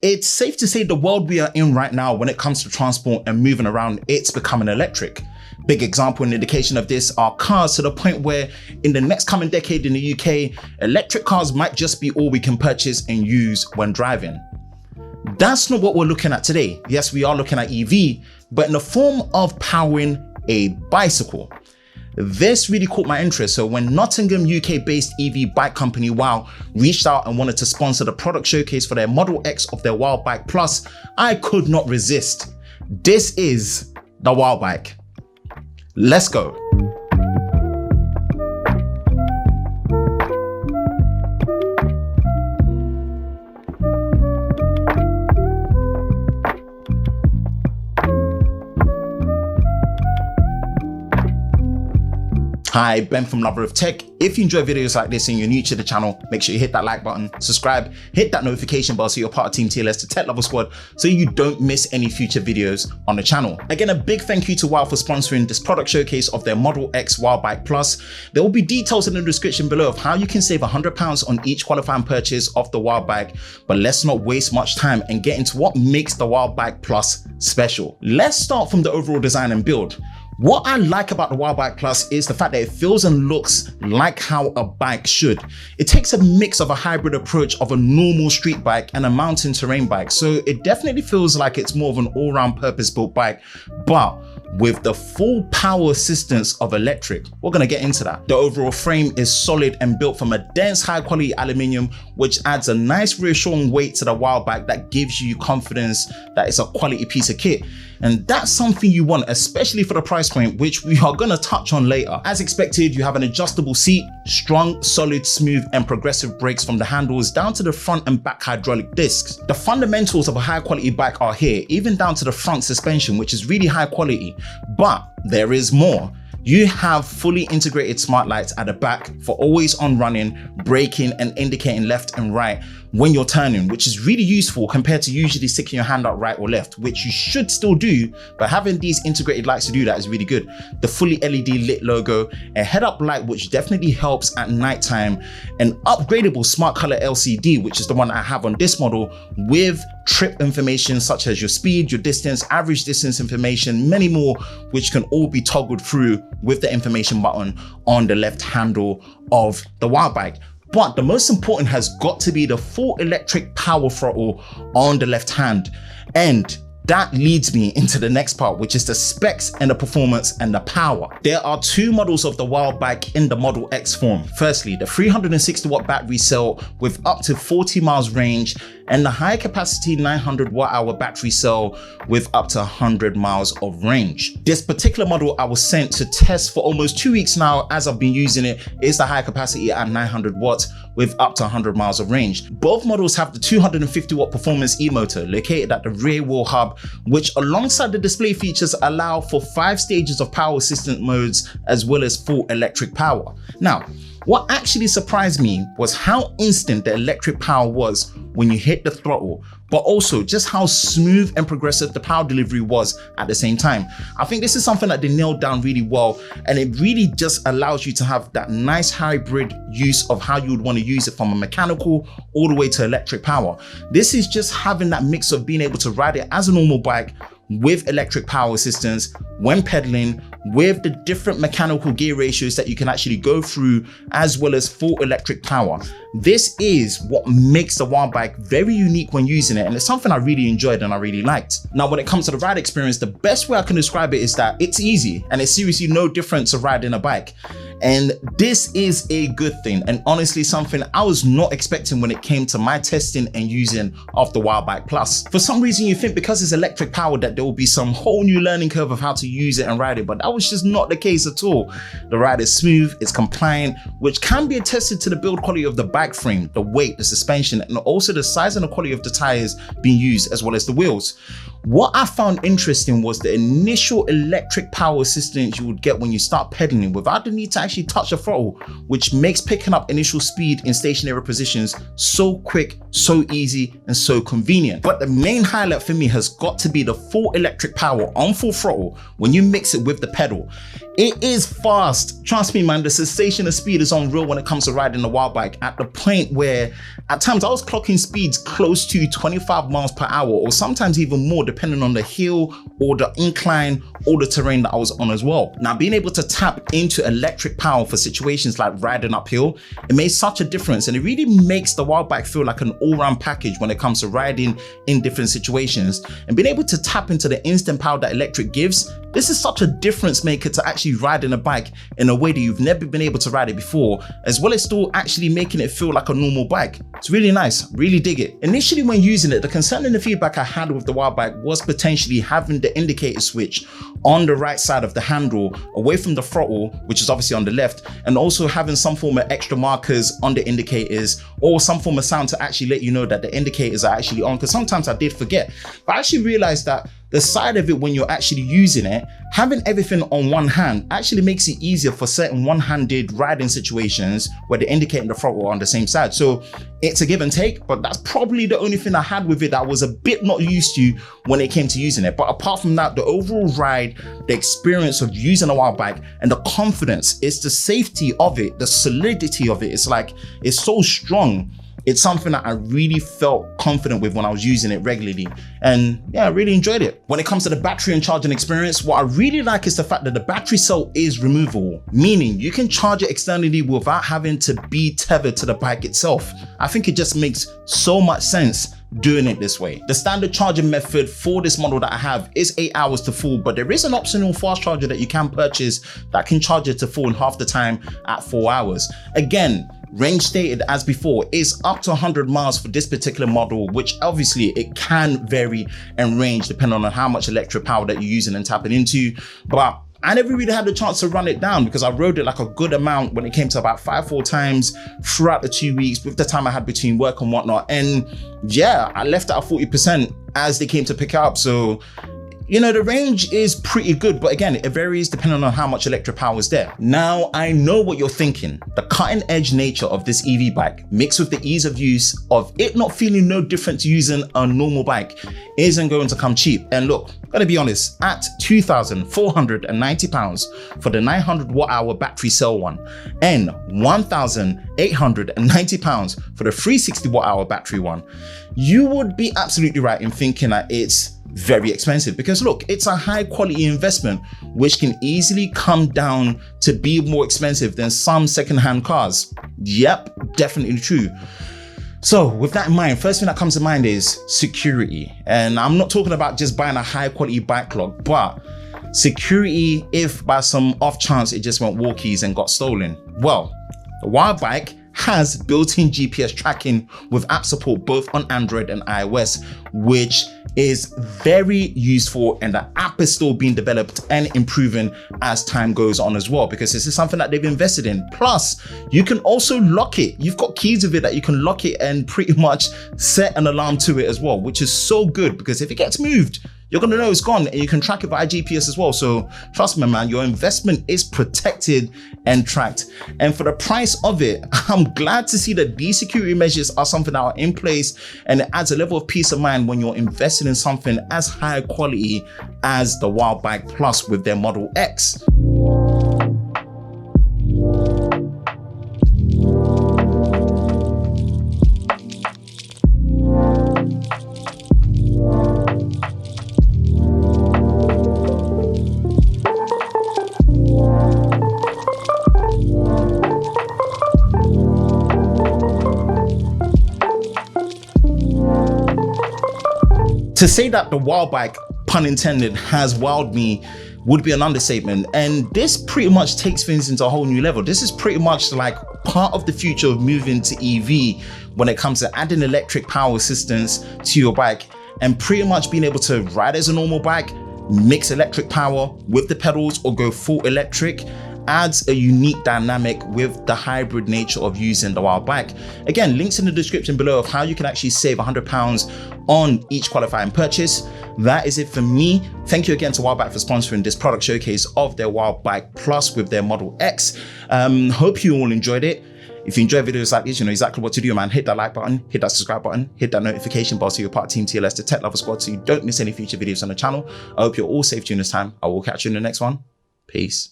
It's safe to say the world we are in right now when it comes to transport and moving around, it's becoming electric. Big example and indication of this are cars, to the point where in the next coming decade in the UK, electric cars might just be all we can purchase and use when driving. That's not what we're looking at today. Yes, we are looking at EV, but in the form of powering a bicycle. This really caught my interest, so when Nottingham UK-based EV bike company WAU reached out and wanted to sponsor the product showcase for their Model X of their WAU Bike Plus, I could not resist. This is the WAU Bike. Let's go. Hi, Ben from Lover of Tech. If you enjoy videos like this and you're new to the channel, make sure you hit that like button, subscribe, hit that notification bell so you're part of Team TLS, the Tech Lover Squad, so you don't miss any future videos on the channel. Again, a big thank you to WAU for sponsoring this product showcase of their Model X WAU Bike Plus. There will be details in the description below of how you can save £100 on each qualifying purchase of the WAU Bike, but let's not waste much time and get into what makes the WAU Bike Plus special. Let's start from the overall design and build. What I like about the WAU Bike Plus is the fact that it feels and looks like how a bike should. It takes a mix of a hybrid approach of a normal street bike and a mountain terrain bike, so it definitely feels like it's more of an all-round purpose-built bike, but with the full power assistance of electric. We're going to get into that. The overall frame is solid and built from a dense high quality aluminium, which adds a nice reassuring weight to the WAU Bike that gives you confidence that it's a quality piece of kit. And that's something you want, especially for the price point, which we are going to touch on later. As expected, you have an adjustable seat, strong, solid, smooth and progressive brakes from the handles down to the front and back hydraulic discs. The fundamentals of a high quality bike are here, even down to the front suspension, which is really high quality. But there is more. You have fully integrated smart lights at the back for always on running, braking and indicating left and right when you're turning, which is really useful compared to usually sticking your hand out right or left, which you should still do, but having these integrated lights to do that is really good. The fully LED lit logo, a head-up light which definitely helps at nighttime, an upgradable smart color LCD, which is the one I have on this model, with trip information such as your speed, your distance, average distance information, many more, which can all be toggled through with the information button on the left handle of the WAU Bike. But the most important has got to be the full electric power throttle on the left hand. And that leads me into the next part, which is the specs and the performance and the power. There are two models of the WAU Bike in the Model X form. Firstly, the 360 watt battery cell with up to 40 miles range, and the high capacity 900 watt hour battery cell with up to 100 miles of range. This particular model I was sent to test for almost 2 weeks now, as I've been using it, is the high capacity at 900 watts with up to 100 miles of range. Both models have the 250 watt performance e-motor located at the rear wheel hub, which alongside the display features allow for 5 stages of power assistant modes as well as full electric power. Now, what actually surprised me was how instant the electric power was when you hit the throttle, but also just how smooth and progressive the power delivery was at the same time. I think this is something that they nailed down really well, and it really just allows you to have that nice hybrid use of how you would want to use it from a mechanical all the way to electric power. This is just having that mix of being able to ride it as a normal bike with electric power assistance when pedaling, with the different mechanical gear ratios that you can actually go through, as well as full electric power. This is what makes the WAU Bike very unique when using it, and it's something I really enjoyed and I really liked. Now, when it comes to the ride experience, the best way I can describe it is that it's easy and it's seriously no different to riding a bike. And this is a good thing, and honestly something I was not expecting when it came to my testing and using of the WAU Bike Plus. For some reason you think because it's electric powered that there will be some whole new learning curve of how to use it and ride it, but that was just not the case at all. The ride is smooth, it's compliant, which can be attested to the build quality of the bike frame, the weight, the suspension, and also the size and the quality of the tires being used, as well as the wheels. What I found interesting was the initial electric power assistance you would get when you start pedaling without the need to actually touch the throttle, which makes picking up initial speed in stationary positions so quick, so easy, and so convenient. But the main highlight for me has got to be the full electric power on full throttle when you mix it with the pedal. It is fast. Trust me, man, the sensation of speed is unreal when it comes to riding a WAU bike, at the point where at times I was clocking speeds close to 25 miles per hour, or sometimes even more, depending on the hill or the incline or the terrain that I was on as well. Now, being able to tap into electric power for situations like riding uphill, it made such a difference, and it really makes the WAU bike feel like an all-round package when it comes to riding in different situations. And being able to tap into the instant power that electric gives, this is such a difference maker to actually riding a bike in a way that you've never been able to ride it before, as well as still actually making it feel like a normal bike. It's really nice, really dig it. Initially when using it, the concern and the feedback I had with the WAU bike was potentially having the indicator switch on the right side of the handle away from the throttle, which is obviously on the left, and also having some form of extra markers on the indicators or some form of sound to actually let you know that the indicators are actually on, because sometimes I did forget. But I actually realized that the side of it, when you're actually using it, having everything on one hand actually makes it easier for certain one-handed riding situations where the indicator and the throttle are on the same side. So it's a give and take, but that's probably the only thing I had with it that I was a bit not used to when it came to using it. But apart from that, the overall ride, the experience of using a WAU bike, and the confidence, it's the safety of it, the solidity of it. It's like, it's so strong. It's something that I really felt confident with when I was using it regularly. And yeah, I really enjoyed it. When it comes to the battery and charging experience, what I really like is the fact that the battery cell is removable, meaning you can charge it externally without having to be tethered to the bike itself. I think it just makes so much sense doing it this way. The standard charging method for this model that I have is 8 hours to full, but there is an optional fast charger that you can purchase that can charge it to full in half the time at 4 hours. Again, range stated as before is up to 100 miles for this particular model, which obviously it can vary in range depending on how much electric power that you're using and tapping into. But I never really had the chance to run it down because I rode it like a good amount when it came to about 5-4 times throughout the 2 weeks with the time I had between work and whatnot. And yeah, I left it at 40% as they came to pick up. So, you know, the range is pretty good, but again, it varies depending on how much electric power is there. Now, I know what you're thinking. The cutting edge nature of this EV bike mixed with the ease of use of it not feeling no different to using a normal bike isn't going to come cheap. And look, gotta be honest, at £2,490 for the 900 watt-hour battery cell one and £1,890 for the 360 watt-hour battery one, you would be absolutely right in thinking that it's very expensive, because look, it's a high quality investment which can easily come down to be more expensive than some secondhand cars. Yep, definitely true. So with that in mind, first thing that comes to mind is security. And I'm not talking about just buying a high quality bike lock, but security if by some off chance it just went walkies and got stolen. Well, the WAU bike has built-in GPS tracking with app support both on Android and iOS, which is very useful, and the app is still being developed and improving as time goes on as well, because this is something that they've invested in. Plus, you can also lock it. You've got keys with it that you can lock it and pretty much set an alarm to it as well, which is so good because if it gets moved, you're gonna know it's gone, and you can track it via GPS as well. So trust me, man, your investment is protected and tracked. And for the price of it, I'm glad to see that these security measures are something that are in place, and it adds a level of peace of mind when you're investing in something as high quality as the WAU Bike Plus with their Model X. To say that the WAU bike, pun intended, has wowed me would be an understatement. And this pretty much takes things into a whole new level. This is pretty much like part of the future of moving to EV when it comes to adding electric power assistance to your bike and pretty much being able to ride as a normal bike, mix electric power with the pedals or go full electric. Adds a unique dynamic with the hybrid nature of using the WAU bike. Again, links in the description below of how you can actually save £100 on each qualifying purchase. that is it for me. Thank you again to WAU Bike for sponsoring this product showcase of their WAU Bike Plus with their Model X. Hope you all enjoyed it. If you enjoy videos like this, you know exactly what to do, man. Hit that like button, hit that subscribe button, hit that notification bell so you're part of Team TLS, the Tech Lover Squad, so you don't miss any future videos on the channel. I hope you're all safe during this time. I will catch you in the next one. Peace.